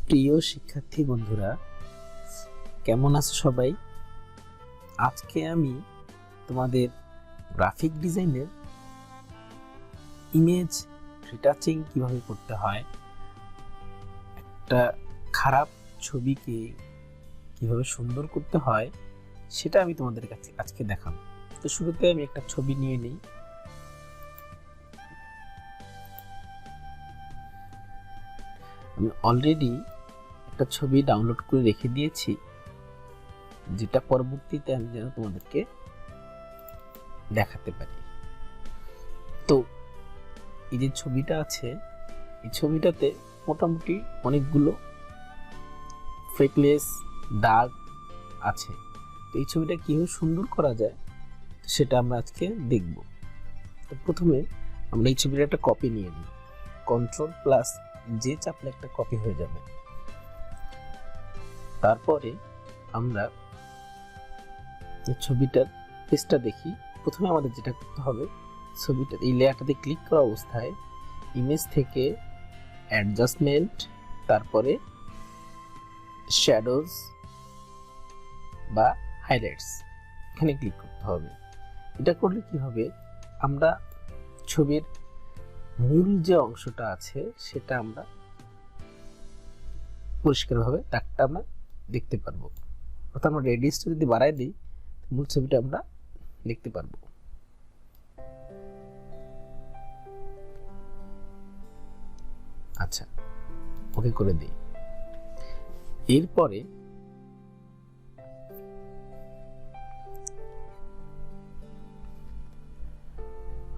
প্রিয় শিক্ষার্থী বন্ধুরা, কেমন আছো সবাই? আজকে আমি তোমাদের গ্রাফিক ডিজাইনের ইমেজ রিটাচিং কিভাবে করতে হয়, একটা খারাপ ছবিকে কিভাবে সুন্দর করতে হয় সেটা আমি তোমাদের কাছে আজকে দেখাবো। তো শুরুতে আমি একটা ছবি নিয়ে নিই। আমি অলরেডি একটা ছবি ডাউনলোড করে রেখে দিয়েছি, যেটা পরবর্তীতে আমি যেন তোমাদেরকে দেখাতে পারি। তো এই যে ছবিটা আছে, এই ছবিটাতে মোটামুটি অনেকগুলো ফ্রেকনেস দাগ আছে। তো এই ছবিটা কিভাবে সুন্দর করা যায় সেটা আমরা আজকে দেখব। তো প্রথমে আমরা এই ছবির একটা কপি নিয়ে নিই। Ctrl+J চাপলে একটা কপি হয়ে যাবে। তারপরে আমরা এই ছবিটার পেজটা দেখি। প্রথমে আমাদের যেটা করতে হবে, ছবিটা এই লেয়ারটাতে ক্লিক করা অবস্থায় ইমেজ থেকে অ্যাডজাস্টমেন্ট, তারপরে শ্যাডোজ বা হাইলাইটস, এখানে ক্লিক করতে হবে। এটা করলে কি হবে, আমরা ছবির মূল যে অংশটা আছে সেটা আমরা পরিষ্কারভাবে দাগটা আমরা দেখতে পারবো। অর্থাৎ আমরা রেডিয়াসটা যদি বাড়াই দিই, মূল ছবিটা আমরা দেখতে পারবো। আচ্ছা, ওকে করে দিই। এরপরে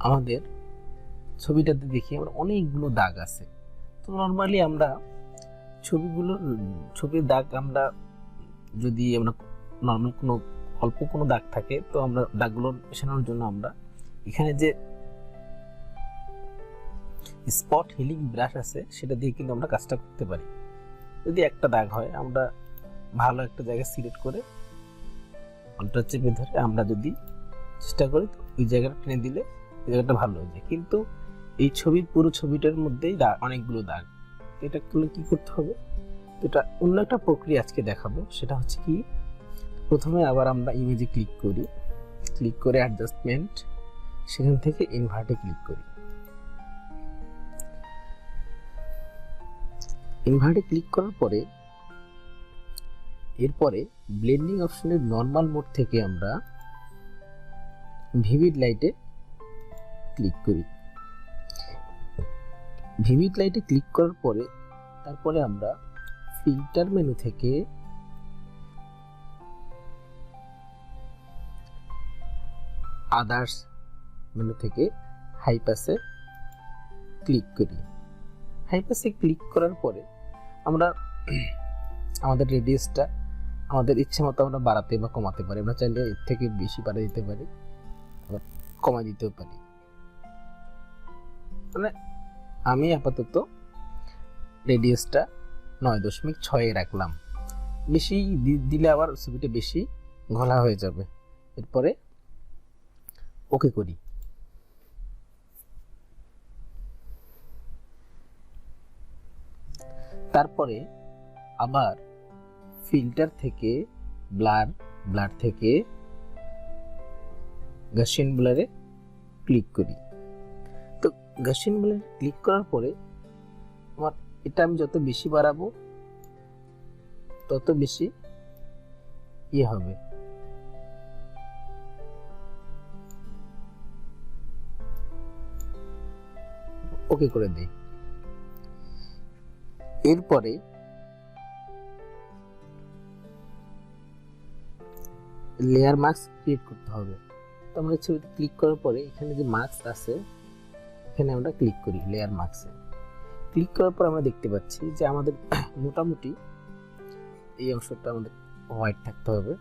আমাদের ছবিটাতে দেখি আমরা অনেকগুলো দাগ আছে। তো নর্মালি আমরা ছবির দাগ আমরা যদি আমরা নর্মাল কোনো অল্প কোনো দাগ থাকে, তো আমরা দাগগুলো মেশানোর জন্য আমরা এখানে যে স্পট হিলিং ব্রাশ আছে সেটা দিয়ে কিন্তু আমরা কাজটা করতে পারি। যদি একটা দাগ হয়, আমরা ভালো একটা জায়গা সিলেক্ট করে অল্পটা চেপে ধরে আমরা যদি চেষ্টা করি, তো ওই জায়গাটা টেনে দিলে ওই জায়গাটা ভালো হয়ে যায়। কিন্তু এই ছবির পুরো ছবিটার মধ্যেই অনেকগুলো দাগ। এটা করলে কি করতে হবে, এটা অন্য একটা প্রক্রিয়া আজকে দেখাবো। সেটা হচ্ছে কি, প্রথমে আবার আমরা ইমেজে ক্লিক করি, ক্লিক করে অ্যাডজাস্টমেন্ট, সেখান থেকে ইনভার্টে ক্লিক করি। ইনভার্টে ক্লিক করার পরে এরপরে ব্লেন্ডিং অপশনের নরমাল মোড থেকে আমরা ভিভিড লাইটে ক্লিক করি। ভিভিড লাইটে ক্লিক করার পরে তারপরে আমরা ফিল্টার মেনু থেকে আদার্স মেনু থেকে হাই পাসে ক্লিক করি। হাই পাসে ক্লিক করার পরে আমরা আমাদের রেডিয়াসটা আমাদের ইচ্ছে মতো আমরা বাড়াতে বা কমাতে পারি। আমরা চাইলে এর থেকে বেশি বাড়িয়ে দিতে পারি, আবার কমাই দিতেও পারি। মানে আমি আপাতত রেডিয়াসটা 9.6 রাখলাম। বেশি দিলে আবার ছবিটা বেশি ঘোলা হয়ে যাবে। এরপরে ওকে করি। তারপরে আবার ফিল্টার থেকে ব্লার থেকে গাসিয়ান ব্লারে ক্লিক করি। তো গাসিয়ান ব্লারে ক্লিক করার পরে আমার এটা আমি যত বেশি বাড়াবো তত বেশি হবে। ওকে করে দিই। এরপরে লেয়ার মাস্ক ক্রিয়েট করতে হবে। তো আমরা ছবিতে ক্লিক করার পরে এখানে যে মাস্ক আছে, এখানে আমরা ক্লিক করি। লেয়ার মাস্কে ক্লিক করার পর আমরা দেখতে পাচ্ছি যে আমাদের মোটামুটি এই অংশটা আমাদের হোয়াইট থাকতে হবে।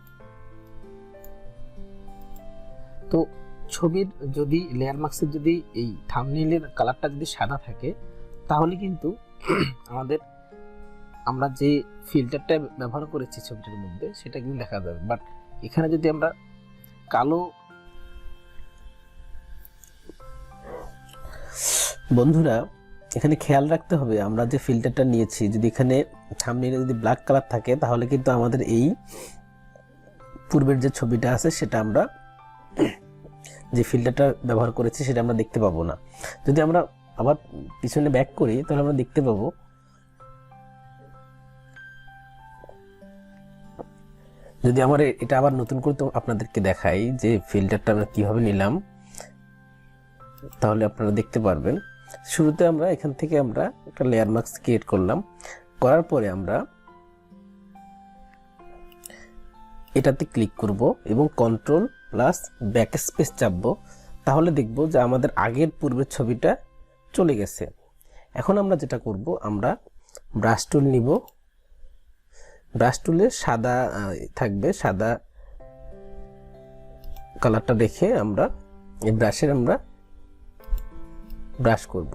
তো ছবির যদি লেয়ার মাস্কের যদি এই থাম্বনেইলের কালারটা যদি সাদা থাকে, তাহলে কিন্তু আমরা যে ফিল্টারটা ব্যবহার করেছি ছবিটার মধ্যে সেটা কিন্তু দেখা যাবে। বাট এখানে যদি আমরা কালো, বন্ধুরা এখানে খেয়াল রাখতে হবে, আমরা যে ফিল্টারটা নিয়েছি যদি এখানে থাম্বনেইলে যদি ব্ল্যাক কালার থাকে তাহলে কিন্তু আমাদের এই পূর্বের যে ছবিটা আছে সেটা আমরা যে ফিল্টারটা ব্যবহার করেছি সেটা আমরা দেখতে পাবো না। যদি আমরা আবার পিছনে ব্যাক করি তাহলে আমরা দেখতে পাবো যদি আমরা এটা আবার নতুন করে তো আপনাদেরকে দেখাই যে ফিল্টারটা আমরা কিভাবে নিলাম, তাহলে আপনারা দেখতে পারবেন। শুরুতে আমরা এখান থেকে আমরা একটা লেয়ার মাস্ক ক্রিয়েট করলাম, করার পরে আমরা এটাতে ক্লিক করব এবং কন্ট্রোল প্লাস ব্যাক স্পেস চাপবো, তাহলে দেখব যে আমাদের আগের পূর্বের ছবিটা চলে গেছে। এখন আমরা যেটা করব, আমরা ব্রাশ টুল নিব, ব্রাশ টুলে সাদা থাকবে, সাদা কালারটা রেখে আমরা এই ব্রাশের আমরা ব্রাশ করব।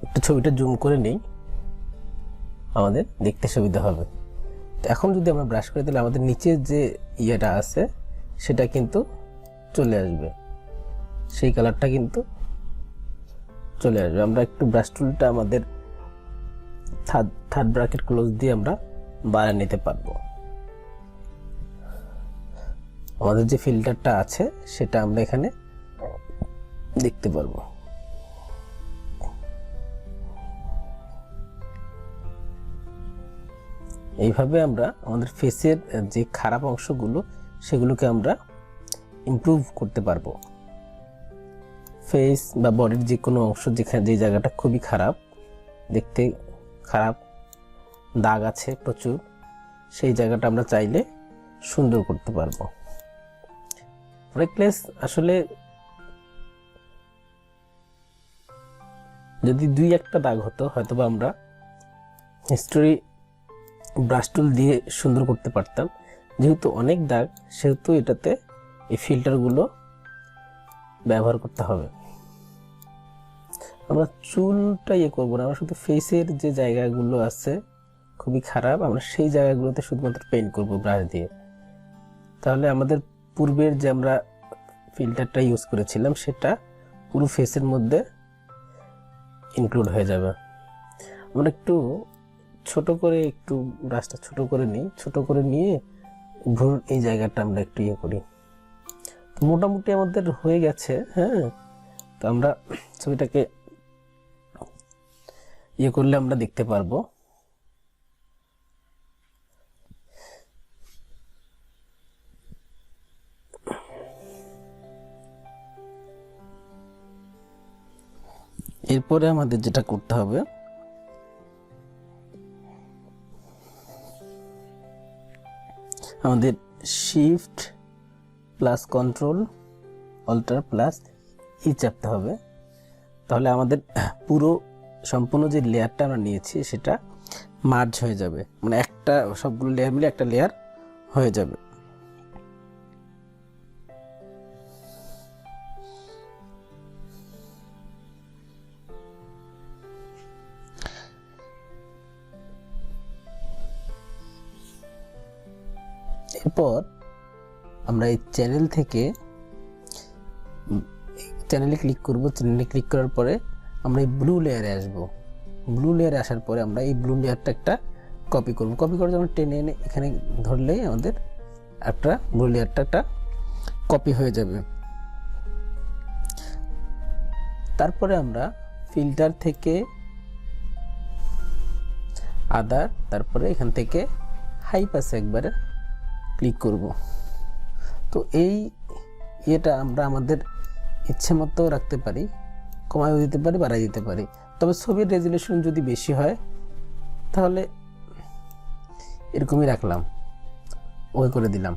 একটু ছবিটা জুম করে নেই, আমাদের দেখতে সুবিধা হবে। তো এখন যদি আমরা ব্রাশ করি তাহলে আমাদের নিচের যে ইয়েটা আছে সেটা কিন্তু চলে আসবে, সেই কালারটা কিন্তু চলে আসবে। আমরা একটু ব্রাশ টুলটা আমাদের থার্ড ব্র্যাকেট ক্লোজ দিয়ে আমরা বাড়িয়ে নিতে পারবো। আমাদের যে ফিল্টারটা আছে সেটা আমরা এখানে দেখতে পারবো। এইভাবে আমরা আমাদের ফেসের যে খারাপ অংশগুলো সেগুলোকে আমরা ইমপ্রুভ করতে পারবো। ফেস বা বডির যে কোনো অংশ যেখানে যে জায়গাটা খুবই খারাপ, দেখতে খারাপ, দাগ আছে প্রচুর, সেই জায়গাটা আমরা চাইলে সুন্দর করতে পারবো। ফ্রেকনেস আসলে যদি 2-1টা দাগ হতো হয়তোবা আমরা হিস্টোরি ব্রাশ টুল দিয়ে সুন্দর করতে পারতাম। যেহেতু অনেক দাগ সেহেতু এটাতে এই ফিল্টারগুলো ব্যবহার করতে হবে। আমরা চুলটা করবো না, আমরা শুধু ফেসের যে জায়গাগুলো আছে খুবই খারাপ আমরা সেই জায়গাগুলোতে শুধুমাত্র পেইন্ট করব ব্রাশ দিয়ে। তাহলে আমাদের পূর্বের যে আমরা ফিল্টারটা ইউজ করেছিলাম সেটা পুরো ফেসের মধ্যে ইনক্লুড হয়ে যাবে। আমরা একটু ছোট করে একটু ব্রাশটা ছোট করে নিই, ছোট করে নিয়ে ভ্রুর এই জায়গাটা আমরা একটু করি। তো মোটামুটি আমাদের হয়ে গেছে। হ্যাঁ, তো আমরা ছবিটাকে করলে আমরা দেখতে পারবো। এরপরে আমাদের যেটা করতে হবে, আমাদের shift plus control alter plus চাপতে হবে। তাহলে আমাদের পুরো সম্পূর্ণ যে লেয়ারটা আমরা নিয়েছি সেটা মার্জ হয়ে যাবে, মানে একটা সবগুলো লেয়ার মিলে একটা লেয়ার হয়ে যাবে। এরপর আমরা এই চ্যানেল থেকে চ্যানেলে ক্লিক করব। চ্যানেলে ক্লিক করার পরে আমরা এই ব্লু লেয়ারে আসব। ব্লু লেয়ারে আসার পরে আমরা এই ব্লু লেয়ারটা একটা কপি করব। কপি করে যখন টেনে এনে এখানে ধরলেই আমাদের একটা ব্লু লেয়ারটা একটা কপি হয়ে যাবে। তারপরে আমরা ফিল্টার থেকে আদার, তারপরে এখান থেকে হাই পাসে একবারে ক্লিক করব। তো এই এটা আমরা আমাদের ইচ্ছে মতো রাখতে পারি, কমায়ও দিতে পারি, বাড়াই দিতে পারি। তবে ছবির রেজুলেশন যদি বেশি হয় তাহলে এরকমই রাখলাম, ওই করে দিলাম।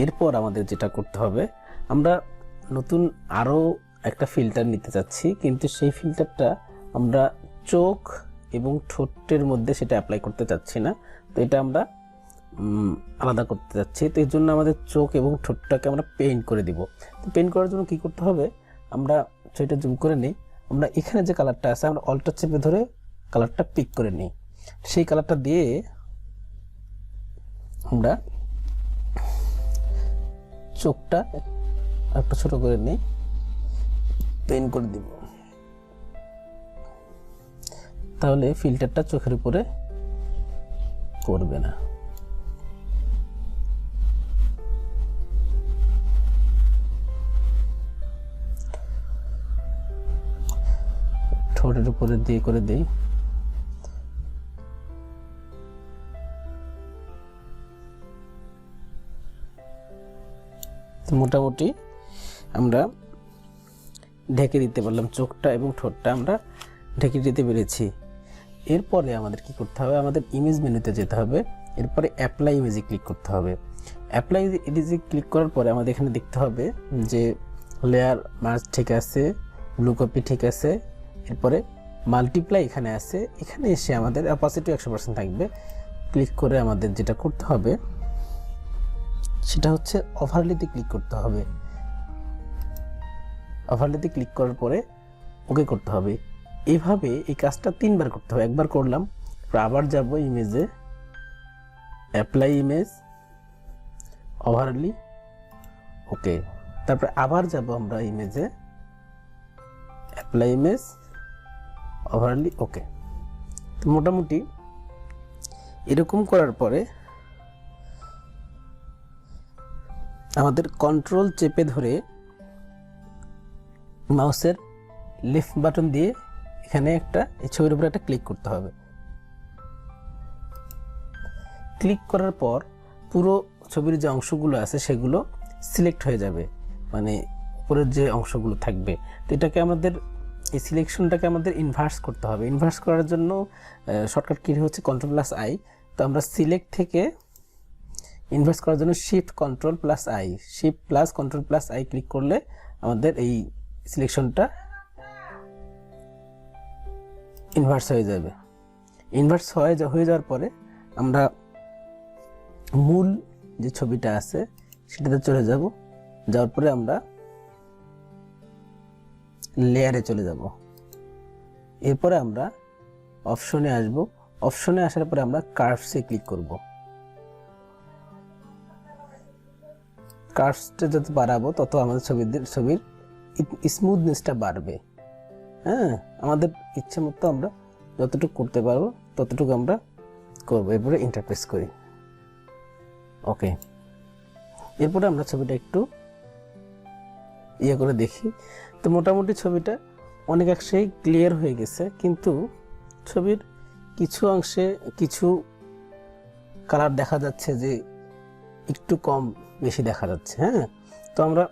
এরপর আমাদের যেটা করতে হবে, আমরা নতুন আরও একটা ফিল্টার নিতে চাচ্ছি, কিন্তু সেই ফিল্টারটা আমরা চোখ এবং ঠোঁটের মধ্যে সেটা অ্যাপ্লাই করতে চাচ্ছি না। তো এটা আমরা আলাদা করতে যাচ্ছি। তো এর জন্য আমাদের চোখ এবং ঠোঁটটাকে আমরা পেইন্ট করে দিব। তো পেইন্ট করার জন্য কি করতে হবে, আমরা সেটা জুম করে নিই। আমরা এখানে যে কালারটা আছে আমরা অল্টার চেপে ধরে কালারটা পিক করে নিই। সেই কালারটা দিয়ে আমরা চোখটা একটু ছোট করে নিই, পেন করে দিব, তাহলে ফিল্টারটা চোখের উপরে পড়বে না। ঠোঁটের উপরে দিয়ে করে দিই। মোটামুটি আমরা ঢেকে দিতে পারলাম, চোখটা এবং ঠোঁটটা আমরা ঢেকে দিতে পেরেছি। এরপরে আমাদের কি করতে হবে, আমাদের ইমেজ মেনুতে যেতে হবে, এরপরে অ্যাপ্লাই ইমেজে ক্লিক করতে হবে। অ্যাপ্লাই ইমেজে ক্লিক করার পরে আমাদের এখানে দেখতে হবে যে লেয়ার মার্জ ঠিক আছে, ব্লু কপি ঠিক আছে, এরপরে মাল্টিপ্লাই এখানে আছে। এখানে এসে আমাদের অ্যাপাসিটি 100% থাকবে। ক্লিক করে আমাদের যেটা করতে হবে সেটা হচ্ছে ওভারলেতে ক্লিক করতে হবে। ওভারলেতে ক্লিক করার পরে ওকে করতে হবে। এইভাবে এই কাজটা 3 বার করতে হবে। একবার করলাম, আবার যাব ইমেজে, অ্যাপ্লাই ইমেজ, ওভারলি, ওকে। তারপরে আবার যাব আমরা ইমেজে, অ্যাপ্লাই ইমেজ, ওভারলি, ওকে। তো মোটামুটি এরকম করার পরে আমাদের কন্ট্রোল চেপে ধরে মাউসের লেফট বাটন দিয়ে এখানে একটা এই ছবির উপরে একটা ক্লিক করতে হবে। ক্লিক করার পর পুরো ছবির যে অংশগুলো আছে সেগুলো সিলেক্ট হয়ে যাবে, মানে উপরের যে অংশগুলো থাকবে। তো এটাকে আমাদের এই সিলেকশনটাকে আমাদের ইনভার্স করতে হবে। ইনভার্স করার জন্য শর্টকাট কি হচ্ছে Ctrl+I। তো আমরা সিলেক্ট থেকে ইনভার্স করার জন্য shift Ctrl+I, shift plus Ctrl+I click করলে আমাদের এই সিলেকশনটা ইনভার্স হয়ে যাবে। ইনভার্স হয়ে যাওয়ার পরে আমরা মূল যে ছবিটা আছে সেটাতে চলে যাব। যাওয়ার পরে আমরা লেয়ারে চলে যাব। এরপরে আমরা অপশনে আসব। অপশনে আসার পরে আমরা কার্ভসে ক্লিক করব। কার্ভসটা যত বাড়াবো তত আমাদের ছবির স্মুথনেসটা বাড়বে। হ্যাঁ, আমাদের ইচ্ছে মতো আমরা যতটুকু করতে পারবো ততটুকু আমরা করবো। এরপরে ইন্টারপ্রেস করি, ওকে। এরপরে আমরা ছবিটা একটু ইয়ে করে দেখি। তো মোটামুটি ছবিটা অনেকাংশেই ক্লিয়ার হয়ে গেছে, কিন্তু ছবির কিছু অংশে কিছু কালার দেখা যাচ্ছে যে একটু কম বেশি দেখা যাচ্ছে। হ্যাঁ, তো আমরা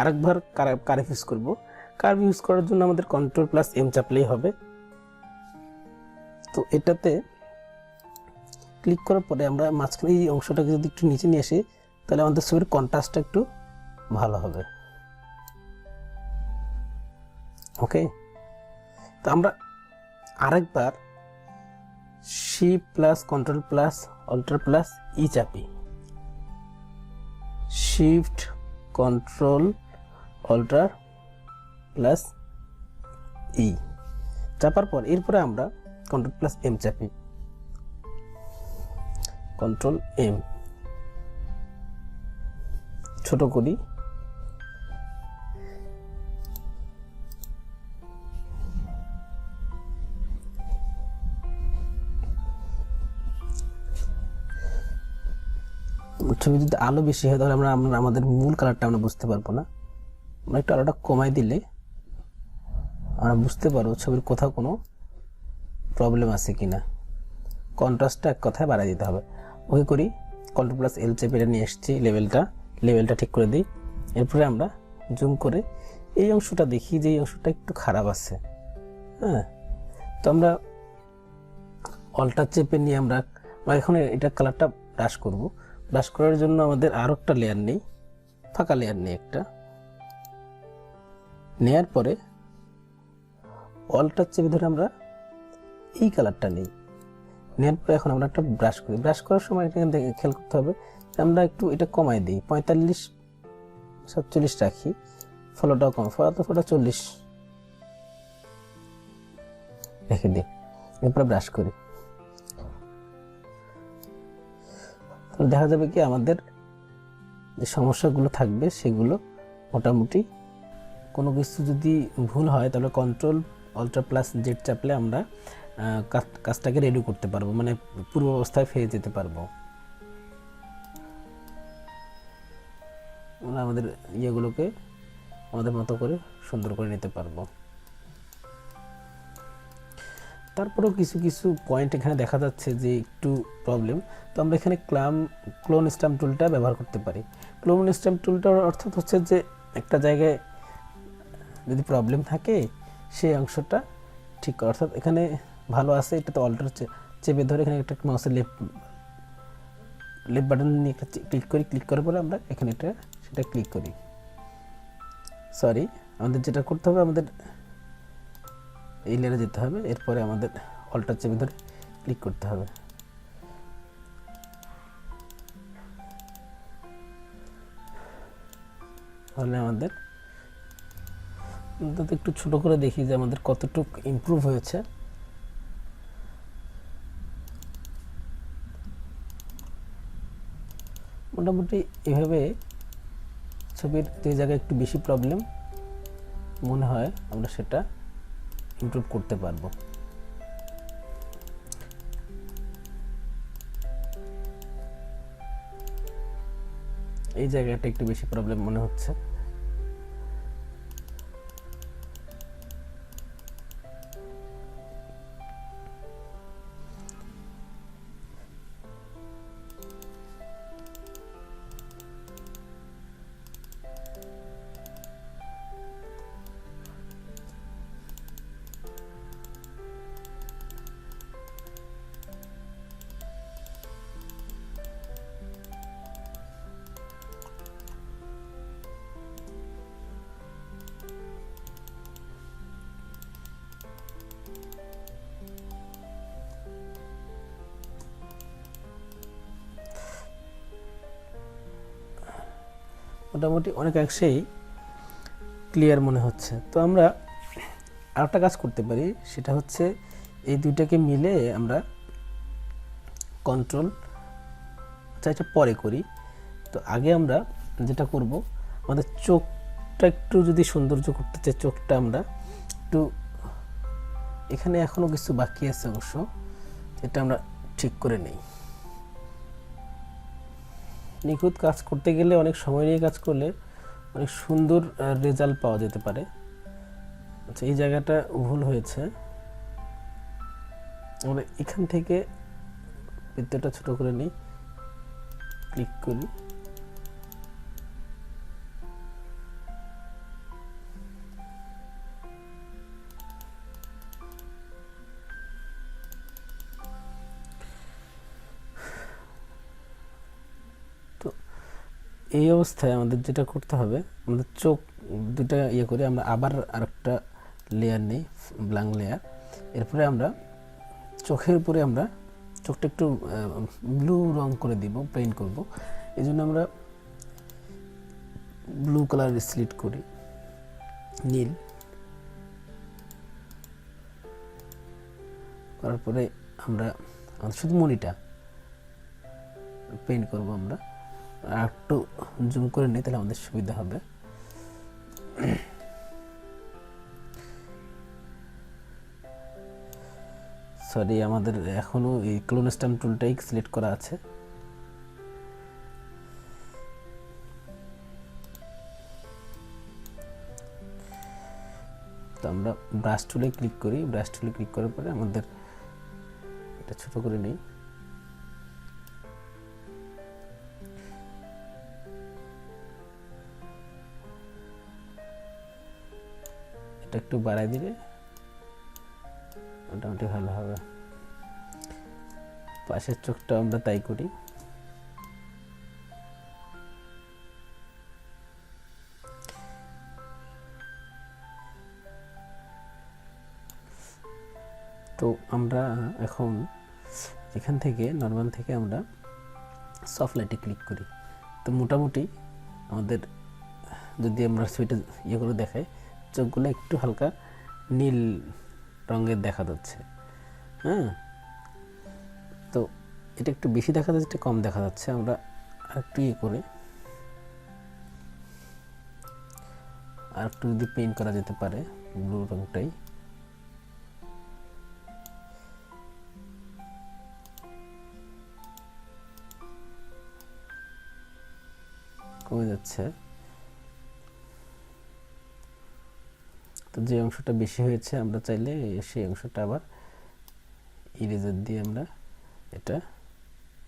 আরেকবার কার্ভ ইউজ করবো। কার্ভ ইউজ করার জন্য আমাদের Ctrl+M চাপলেই হবে। তো এটাতে ক্লিক করার পরে আমরা মাঝখানে এই অংশটাকে যদি একটু নিচে নিয়ে আসি তাহলে আমাদের ছবির কন্ট্রাস্টটা একটু ভালো হবে, ওকে। তো আমরা আরেকবার Shift+ Ctrl+Alt+E চাপি, Shift Ctrl+Alt+E চাপার পর এরপরে আমরা Ctrl+M চাপি, Ctrl+M ছোট করি। ছবি যদি আলো বেশি হয় তাহলে আমরা আমাদের মূল কালারটা আমরা বুঝতে পারবো না। আমরা একটু আলোটা কমাই দিলে আমরা বুঝতে পারবো ছবির কোথাও কোনো প্রবলেম আছে কিনা। কন্ট্রাস্টটা এক কথায় বাড়াই দিতে হবে। ওকে করি, Ctrl+L চেপে নিয়ে এসেছি, লেভেলটা ঠিক করে দিই। এরপরে আমরা জুম করে এই অংশটা দেখি যে এই অংশটা একটু খারাপ আছে। হ্যাঁ, তো আমরা অল্টা চেপে নিয়ে আমরা এখন এটা কালারটা ব্রাশ করব। ব্রাশ করার জন্য আমাদের আরও একটা লেয়ার নেই, ফাঁকা লেয়ার নেই একটা। নেয়ার পরে অল্টা চেপে ধরে আমরা এই কালারটা নেই। নেওয়ার পরে এখন আমরা একটা ব্রাশ করি। ব্রাশ করার সময় এখানে খেয়াল করতে হবে আমরা একটু এটা কমাই দিই, 45-47 রাখি, ফলোটাও কম, ফলোটা 40 রেখে দিই। এরপরে ব্রাশ করি, তাহলে দেখা যাবে কি আমাদের যে সমস্যাগুলো থাকবে সেগুলো মোটামুটি, কোনো কিছু যদি ভুল হয় তাহলে Ctrl+Alt+Z চাপলে আমরা কাজটাকে রেডি করতে পারবো, মানে পূর্ব অবস্থায় ফিরে যেতে পারবো। আমরা আমাদের ইয়েগুলোকে আমাদের মতো করে সুন্দর করে নিতে পারবো। তারপরেও কিছু কিছু পয়েন্ট এখানে দেখা যাচ্ছে যে একটু প্রবলেম, তো আমরা এখানে ক্লোন স্ট্যাম্প টুলটা ব্যবহার করতে পারি। ক্লোন স্ট্যাম্প টুলটার অর্থাৎ হচ্ছে যে একটা জায়গায় যদি প্রবলেম থাকে সেই অংশটা ঠিক করা, অর্থাৎ এখানে ভালো আছে, এটা তো অল্টার চেপে ধরে এখানে একটা মাউসের লেফট বাটন নিয়ে ক্লিক করার পরে আমরা এখানে সেটা ক্লিক করি। সরি, আমাদের যেটা করতে হবে, আমাদের এই লেয়ারে যেতে হবে, এরপরে আমাদের অল্টার চেপে ধরে ক্লিক করতে হবে। তাহলে আমাদের একটু ছোট করে দেখি যে আমাদের কতটুকু ইমপ্রুভ হয়েছে। মোটামুটি এভাবে ছবির যে জায়গায় একটু বেশি প্রবলেম মনে হয় আমরা সেটা ইমপ্রুভ করতে পারবো। এই জায়গাটা একটু বেশি প্রবলেম মনে হচ্ছে। মোটামুটি অনেকাংশেই ক্লিয়ার মনে হচ্ছে। তো আমরা আরেকটা কাজ করতে পারি, সেটা হচ্ছে এই দুইটাকে মিলে আমরা কন্ট্রোল, এটা পরে করি। তো আগে আমরা যেটা করব, আমাদের চোখটা একটু যদি সৌন্দর্য করতে চাই, চোখটা আমরা একটু, এখানে এখনও কিছু বাকি আছে অবশ্য, এটা আমরা ঠিক করে নেই। নিখুঁত কাজ করতে গেলে, অনেক সময় নিয়ে কাজ করলে অনেক সুন্দর রেজাল্ট পাওয়া যেতে পারে। আচ্ছা, এই জায়গাটা ভুল হয়েছে, আমরা এখান থেকে বৃত্তটা ছোট করে নিই, ক্লিক করি, এই অবস্থায় আমাদের যেটা করতে হবে, আমাদের চোখ দুটা ইয়ে করে আমরা আবার আরেকটা লেয়ার নিই, ব্ল্যাঙ্ক লেয়ার। এরপরে আমরা চোখের উপরে আমরা চোখটা একটু ব্লু রং করে দিব, পেইন্ট করব। এই জন্য আমরা ব্লু কালার সিলেক্ট করি, নীল করার পরে আমরা শুধু মনিটা পেইন্ট করব। আমরা একটু জুম করে নিই, তাহলে আমাদের সুবিধা হবে। সরি, আমাদের এখনো এই ক্লোন স্ট্যাম্প টুলটাই সিলেক্ট করা আছে। তো আমরা ব্রাশ টুলে ক্লিক করি, ব্রাশ টুলে ক্লিক করার পরে আমাদের এটা ছোট করে নিই, একটু বাড়াই দিলে মোটামুটি ভালো হবে। পাশের চোখটা আমরা তাই করি। তো আমরা এখন এখান থেকে নরমাল থেকে আমরা সফট লাইটে ক্লিক করি। তো মোটামুটি আমাদের যদি আমরা ছবিটা ইয়ে করে দেখাই, চোখগুলো একটু হালকা নীল রঙের দেখা যাচ্ছে। হ্যাঁ, তো এটা একটু বেশি দেখা যাচ্ছে, এটা কম দেখা যাচ্ছে। আমরা আরেকটু ইয়ে করে আর একটু যদি পেইন্ট করা যেতে পারে, ব্লু রংটাই কমে যাচ্ছে। তো যে অংশটা বেশি হয়েছে আমরা চাইলে সেই অংশটা আবার ইরেজার দিয়ে আমরা এটা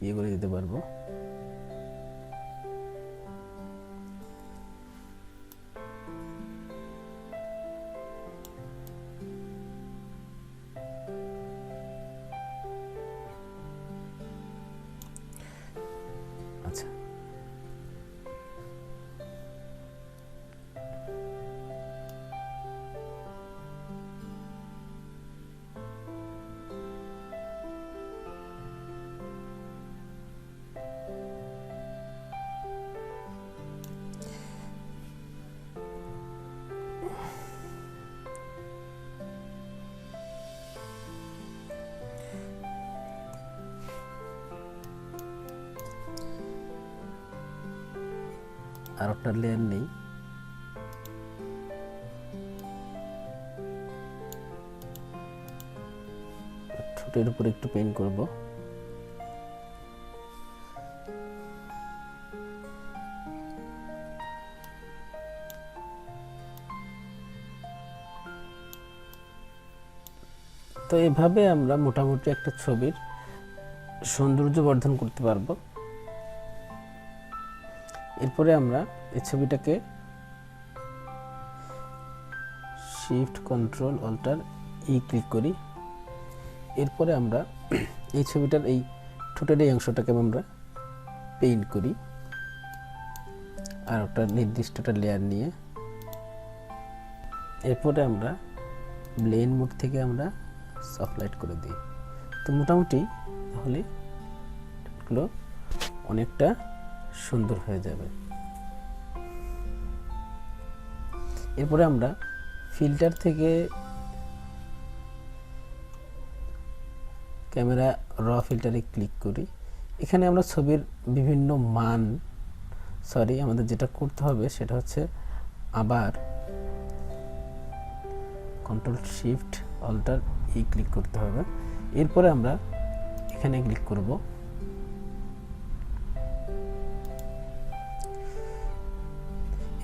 ইয়ে করে দিতে পারবো। আচ্ছা, আর একটা লেয়ার নেই, ঠোঁটের উপর একটু পেইন্ট করব। তো এভাবে আমরা মোটামুটি একটা ছবির সৌন্দর্য বর্ধন করতে পারবো। এরপরে আমরা এই ছবিটাকে শিফট কন্ট্রোল অল্টার ই ক্লিক করি। এরপরে আমরা এই ছবিটার এই ঠোঁটের এই অংশটাকে আমরা পেইন্ট করি আর একটা নির্দিষ্ট একটা লেয়ার নিয়ে। এরপরে আমরা ব্লেন্ড মোড থেকে আমরা সফট লাইট করে দিই। তো মোটামুটি তাহলে এগুলো অনেকটা সুন্দর হয়ে যাবে। এরপরে আমরা ফিল্টার থেকে ক্যামেরা র ফিল্টারে ক্লিক করি। এখানে আমরা ছবির বিভিন্ন মান আমাদের যেটা করতে হবে সেটা হচ্ছে আবার কন্ট্রোল শিফট অল্টার ই ক্লিক করতে হবে। এরপরে আমরা এখানে ক্লিক করব।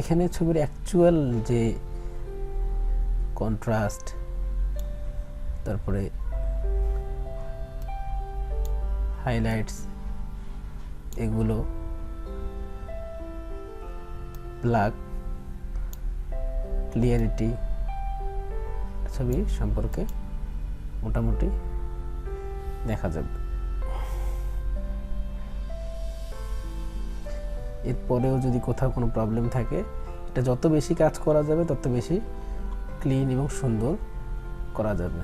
এখানে ছবির অ্যাকচুয়াল যে কন্ট্রাস্ট, তারপরে হাইলাইটস, এগুলো ব্ল্যাক, ক্লিয়ারিটি ছবি সম্পর্কে মোটামুটি দেখা যাবে। এরপরেও যদি কোথাও কোনো প্রবলেম থাকে, এটা যত বেশি কাজ করা যাবে তত বেশি ক্লিন এবং সুন্দর করা যাবে।